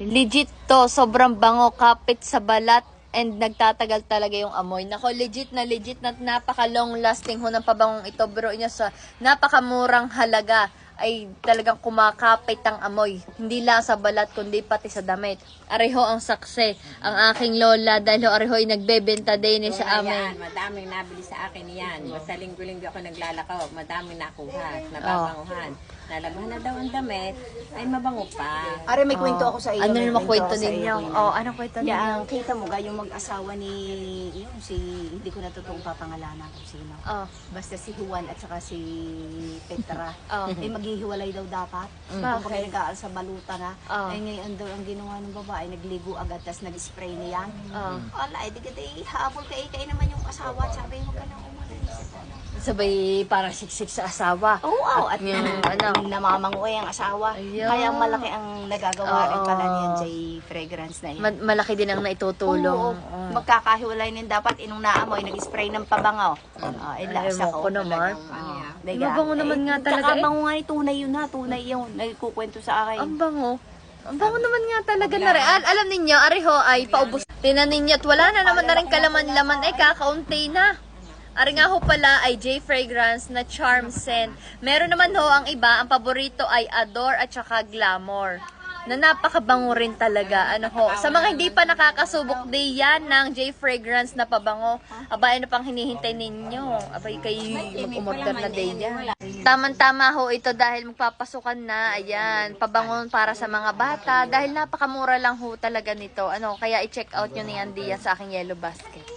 Legit to, sobrang bango, kapit sa balat, and nagtatagal talaga yung amoy. Nako, legit na napaka long lasting ho ng pabangong ito, bro. Niya sa napakamurang halaga ay talagang kumakapit ang amoy. Hindi lang sa balat, kundi pati sa damit. Areho ang sakse, ang aking lola, dahil areho ay nagbebenta din sa amin. Madaming nabili sa akin yan. Basta linggo-linggo ako naglalakaw, madaming nakuha, nababanguhan. Nalabahan na daw ang damit, ay mabango pa. Are, may kwento ako sa iyo. Ano may naman kwento ako sa iyo, ninyo? Kuya. Oh, anong kwento ninyo? Yan, kita mo ga yung mag-asawa ni, yung si, hindi ko na totoong papangalanan kung sino. Oh. Basta si Juan at saka si Petra. Oh. Eh, maghihiwalay daw dapat. Kung Bakit? nag-aal sa baluta na. Oh. Ay, ngayon daw ang ginawa ng babae, nagligo agad, tas nag-spray niyan. Oh. Wala, di ka habol ka, naman yung asawa. Sabi mo ka na umalis. Sabay parang siksik sa asawa. Oo, at ano? namamangoy ang asawa. Ayun. Kaya malaki ang nagagawa rin Oo. pala niyan sa fragrance na yun. Malaki din ang naitutulong. Oo, magkakahiwalay din dapat inong naamoy, nag-spray ng pabangaw. Ay, Lasa ewan ko naman. Mabango naman nga talaga eh. Kakabango nga tunay yun ha, tunay yun. Nagkukwento sa akin. Ang bango. Ang bango naman nga talaga na rin. Alam ninyo, Ariho ay paubos. Tinan ninyo at wala na naman na rin kalaman-laman ay kakaunti na. Ari nga ho pala ay J Fragrance na Charm Scent. Meron naman ho ang iba, ang paborito ay Adore at saka Glamour. Na napakabango rin talaga. Ano ho, sa mga hindi pa nakakasubok day yan ng J Fragrance na pabango, aba ano pang hinihintay ninyo? Abay kayo mag-umorder na day yan. Tama-tama ho ito dahil magpapasukan na. Ayan, pabango para sa mga bata dahil napakamura lang ho talaga nito. Ano, kaya i-check out nyo ni Andia sa aking Yellow Basket.